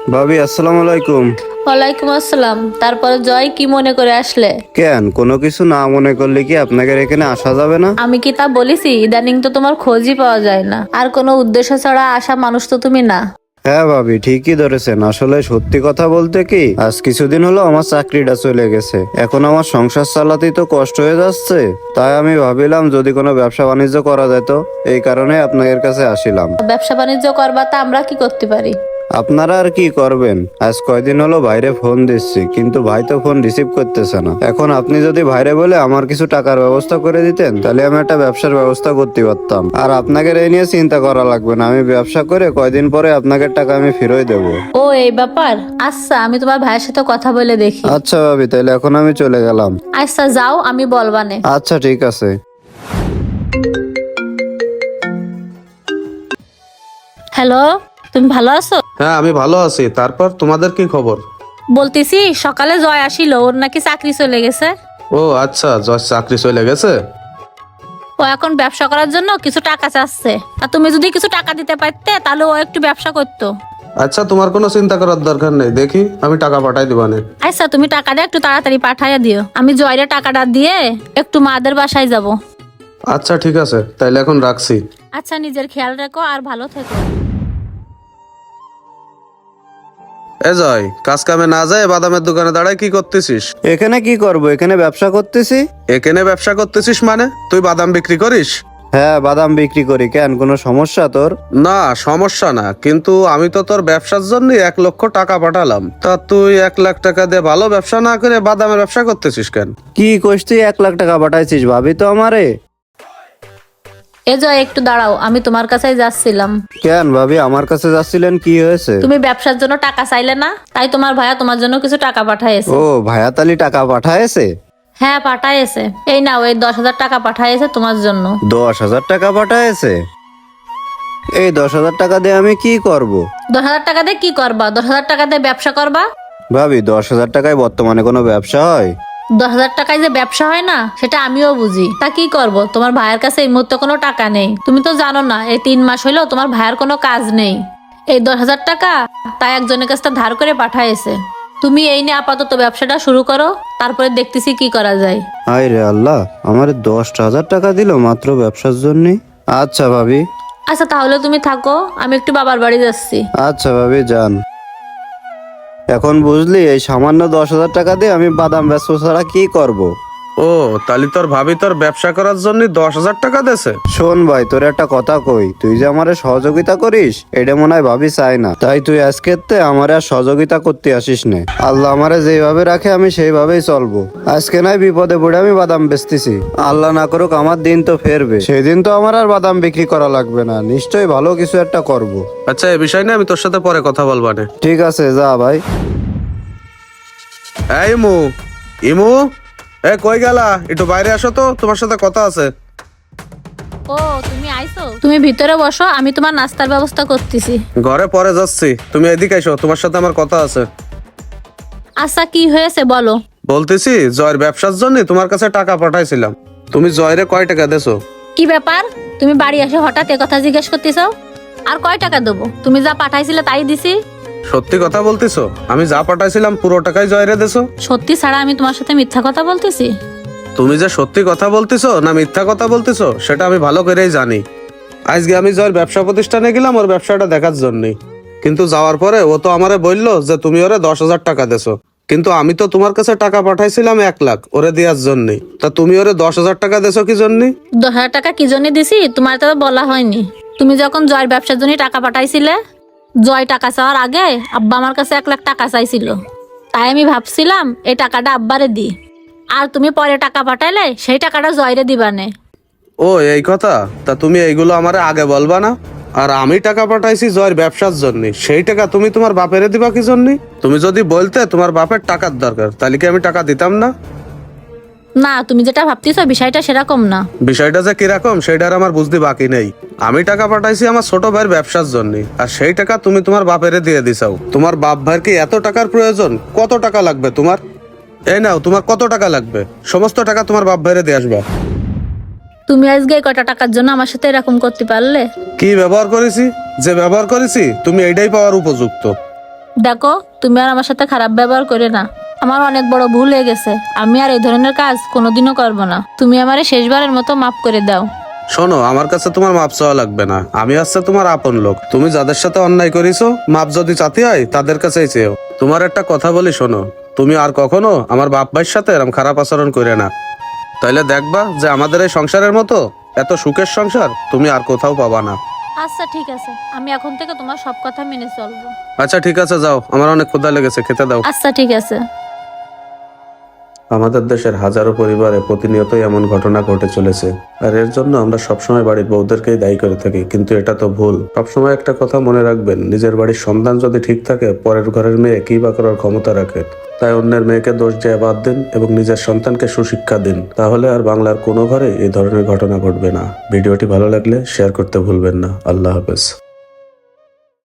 ভাবি আসসালামু আলাইকুম। ওয়ালাইকুম আসসালাম। তারপরে জয়, কি মনে করে আসলে? কেন, কোনো কিছু না মনে করলে কি আপনাদের এখানে আসা যাবে না? আমি কি তা বলেছি? ইদানিং তো তোমার খোঁজই পাওয়া যায় না, আর কোনো উদ্দেশ্য ছাড়া আসা মানুষ তো তুমি না। হ্যাঁ ভাবি, ঠিকই ধরেছেন। আসলে সত্যি কথা বলতে কি, আজ কিছুদিন হলো আমার চাকরিটা চলে গেছে। এখন আমার সংসার চালাতেই তো কষ্ট হয়ে যাচ্ছে। তাই আমি ভাবিলাম যদি কোনো ব্যবসা বাণিজ্য করা যেত, এই কারণে আপনাদের কাছে আসিলাম। ব্যবসা বাণিজ্য করবা, তা আমরা কি করতে পারি? আপনারা আর কি করবেন? আজ কয়দিন হলো ভাইরে ফোন দিচ্ছি, কিন্তু ভাই তো ফোন রিসিভ করতেছে না। এখন আপনি যদি ভাইরে বলে আমার কিছু টাকার ব্যবস্থা করে দিতেন, তাহলে আমি একটা ব্যবসার ব্যবস্থা করতে পারতাম। আর আপনাকে এই নিয়ে চিন্তা করা লাগবে না। আমি ব্যবসা করে কয়দিন পরে আপনাকে টাকা আমি ফেরত দেবো। ও, এই ব্যাপার। আচ্ছা, আমি তোমার ভাইয়ের সাথে কথা বলে দেখি। আচ্ছা ভাবি, তাহলে এখন আমি চলে গেলাম। আচ্ছা যাও, আমি বলবানে। আচ্ছা ঠিক আছে। হ্যালো, তুমি ভালো আছো? হ্যাঁ, আমি ভালো আছি। তারপর তোমাদের কি খবর? বলতেছি, সকালে জয় আসিল, ওর নাকি চাকরি চলে গেছে। ও আচ্ছা, জয় চাকরি চলে গেছে। ও এখন ব্যবসা করার জন্য কিছু টাকা চাচ্ছে, আর তুমি যদি কিছু টাকা দিতে পারতে তাহলে ও একটু ব্যবসা করতো। আচ্ছা, তোমার কোনো চিন্তা করার দরকার নেই, দেখি আমি টাকা পাঠাই দিবানে। আচ্ছা, তুমি টাকাটা একটু তাড়াতাড়ি পাঠাইয়া দিও। আমি জয়রে টাকাটা দিয়ে একটু মাদের বাসায় যাব। আচ্ছা ঠিক আছে, তাইলে এখন রাখছি। আচ্ছা, নিজের খেয়াল রেখো আর ভালো থেকো। এ জয়, কাজ কামে না যায় বাদামের দোকানে দাঁড়ায় কি করতেছিস? এখানে কি করব? এখানে ব্যবসা করতেছি। এখানে ব্যবসা করতেছিস মানে তুই বাদাম বিক্রি করিস? হ্যাঁ, বাদাম বিক্রি করি। কেন, কোনো সমস্যা তোর? না, সমস্যা না, কিন্তু আমি তো তোর ব্যবসার জন্য 1 লক্ষ টাকা পাঠালাম, তা তুই 1 লাখ টাকা দিয়ে ভালো ব্যবসা না করে বাদামের ব্যবসা করতেছিস কেন? কি কইস তুই? 1 লাখ টাকা পাঠাইছিস? ভাবি তো আমারে। এ জয়, একটু দাঁড়াও, আমি তোমার কাছেই যাচ্ছিলাম। কেন ভাবি, আমার কাছে যাচ্ছিলেন? কি হয়েছে? তুমি ব্যবসার জন্য টাকা চাইলে না, তাই তোমার ভাইয়া তোমার জন্য কিছু টাকা পাঠাইছে। ও, ভায়াতালি টাকা পাঠায়েছে? হ্যাঁ, পাঠাইছে। এই নাও, এই 10,000 টাকা পাঠাইছে তোমার জন্য। 10,000 টাকা পাঠায়েছে? এই 10,000 টাকা দিয়ে আমি কি করব? 10,000 টাকা দিয়ে কি করবা? 10,000 টাকা দিয়ে ব্যবসা করবা? ভাবি, 10,000 টাকায় বর্তমানে কোনো ব্যবসা হয়? 10,000 টাকায় যে ব্যবসা হয় না, সেটা আমিও বুঝি। তা কি করব? তোমার ভাইয়ের কাছে এই মুহূর্তে কোনো টাকা নেই। তুমি তো জানো না, এই 3 মাস হইলো তোমার ভাইয়ের কোনো কাজ নেই। এই 10,000 টাকা তাই একজনের কাছে ধার করে পাঠাইছে। তুমি এই নিয়ে আপাতত ব্যবসাটা শুরু করো, তারপরে দেখতেছি কি করা যায়। হায় রে আল্লাহ, আমার 10,000 টাকা দিল মাত্র ব্যবসার জন্য। আচ্ছা ভাবি। আচ্ছা, তাহলে তুমি থাকো, আমি একটু বাবার বাড়ি যাচ্ছি। আচ্ছা ভাবি, যান। এখন বুঝলি, এই সামান্য 10,000 টাকা দিয়ে আমি বাদাম ব্যবসা ছাড়া কি করব? ও, তাহলে তোর ভাবি তোর ব্যবসা করার জন্য 10,000 টাকা দেছে? শোন ভাই, তোর একটা কথা কই, তুই যে আমারে সহযোগিতা করিস, এটা মনে হয় ভাবি চাই না। তাই তুই আজকে আমারে আর সহযোগিতা করতে আসিস নে। আল্লাহ আমারে যেভাবে রাখে আমি সেইভাবেই চলবো। আজকে নয় বিপদে পড়ে আমি বাদাম বেচতেছি, আল্লাহ না করুক আমার দিন তো ফেরবে, সেই দিন তো আমার আর বাদাম বিক্রি করা লাগবে না। নিশ্চয়ই ভালো কিছু একটা করব। আচ্ছা, এই বিষয় নিয়ে আমি তোর সাথে পরে কথা বলবানে। ঠিক আছে, যা ভাই। এই ইমু, ইমু, এ কই গেলা? একটু বাইরে আসো তো, তোমার সাথে কথা আছে। ও, তুমি আইছো? তুমি ভিতরে বসো, আমি তোমার নাস্তার ব্যবস্থা করতেছি। ঘরে পরে যাচ্ছি, তুমি এদিকে এসো, তোমার সাথে আমার কথা আছে। আচ্ছা, কি হয়েছে বলো। বলতেছি, জয়ের ব্যবসার জন্য তোমার কাছে টাকা পাঠাইছিলাম, তুমি জয়রে কয় টাকা দেছো? কি ব্যাপার? তুমি বাড়ি এসে হঠাৎ কথা জিজ্ঞেস করতেছো? আর কয় টাকা দেবো? তুমি যা পাঠাইছিলে তাই দিছি। সত্যি কথা বলতেছো? আমি যা পাঠাইছিলাম পুরো টাকাই জয়রে দেছো? সত্যি ছাড়া আমি তোমার সাথে মিথ্যা কথা বলতেছি? তুমি যে সত্যি কথা বলতেছো না মিথ্যা কথা বলতেছো সেটা আমি ভালো করেই জানি। আজকে আমি জয়ের ব্যবসা প্রতিষ্ঠানে গেলাম ওর ব্যবসাটা দেখার জন্যই, কিন্তু যাওয়ার পরে ও তো আমারে বললো যে তুমি ওরে 10,000 টাকা দেছো, কিন্তু আমি তো তোমার কাছে টাকা পাঠাইছিলাম 1 লাখ ওরে দেওয়ার জন্যই। তা তুমি ওরে 10,000 টাকা দেছো কি জন্য? 10,000 টাকা কি জন্য দিছি তোমার তো বলা হয়নি। তুমি যখন জয়ের ব্যবসার জন্য টাকা পাঠাইছিলে, জয় টাকা চাওয়ার আগে আব্বা আমার কাছে 1 লাখ টাকা চাইছিল। তাই আমি ভাবছিলাম এই টাকাটা আব্বারে দি, আর তুমি পরে টাকা পাঠাইলে সেই টাকাটা জয়রে দিবানে। ও, এই কথা? তা তুমি এইগুলো আমারে আগে বলবা না? আর আমি টাকা পাঠাইছি জয়ের ব্যবসার জন্য, সেই টাকা তুমি তোমার বাপেরে দিবা কি জন্য? তুমি যদি বলতে তোমার বাপের টাকার দরকার, তাহলে কি আমি টাকা দিতাম না? না, তুমি যেটা ভাবতেছো বিষয়টা সেরকম না। বিষয়টা যে কিরকম সেটার আমার বুঝতে বাকি নেই। আমি টাকা পাঠাইছি আমার ছোট ভাইয়ের ব্যবসার জন্য, আর সেই টাকা তুমি তোমার বাপেরে দিয়ে দিছাও। তোমার বাপ ভাইয়ের কি এত টাকার প্রয়োজন? কত টাকা লাগবে তোমার? এই নাও, তোমার কত টাকা লাগবে? সমস্ত টাকা তোমার বাপ ভাইরে দিয়ে আসবা। তুমি আজকে এই কটা টাকার জন্য আমার সাথে এরকম করতে পারলে? কি ব্যবহার করেছি? যে ব্যবহার করেছি তুমি এইটাই পাওয়ার উপযুক্ত। দেখো, তুমি আর আমার সাথে খারাপ ব্যবহার করে না। আমার অনেক বড় ভুল হয়ে গেছে, আমি আর এই ধরনের কাজ কোনোদিনও করবো না। তুমি আমারে শেষবারের মতো মাফ করে দাও। শোনো, আমার কাছে তোমার মাপ চাওয়া লাগবে না, আমি হচ্ছে তোমার আপন লোক। তুমি যাদের সাথে অন্যায় করেছো, মাপ যদি চাতে হয় তাদের কাছেই চেয়েও। তোমার একটা কথা বলি শোনো, তুমি আর কখনো আমার বাপ ভাইয়ের সাথে এরকম খারাপ আচরণ করে না। তাইলে দেখবা যে আমাদের এই সংসারের মতো এত সুখের সংসার তুমি আর কোথাও পাবা না। আচ্ছা ঠিক আছে, আমি এখন থেকে তোমার সব কথা মেনে চলবো। আচ্ছা ঠিক আছে, যাও, আমার অনেক ক্ষুধা লেগেছে, খেতে দাও। আচ্ছা ঠিক আছে। আমাদের দেশের হাজারো পরিবারে প্রতিনিয়তই এমন ঘটনা ঘটে চলেছে, আর এর জন্য আমরা সবসময় বাড়ির বউদেরকেই দায়ী করে থাকি, কিন্তু এটা তো ভুল। সবসময় একটা কথা মনে রাখবেন, নিজের বাড়ির সন্তান যদি ঠিক থাকে, পরের ঘরের মেয়ে কি বা করার ক্ষমতা রাখে। তাই অন্যের মেয়েকে দোষ দিয়ে বাদ দিন এবং নিজের সন্তানকে সুশিক্ষা দিন, তাহলে আর বাংলার কোনো ঘরে এই ধরনের ঘটনা ঘটবে না। ভিডিওটি ভালো লাগলে শেয়ার করতে ভুলবেন না। আল্লাহ হাফেজ।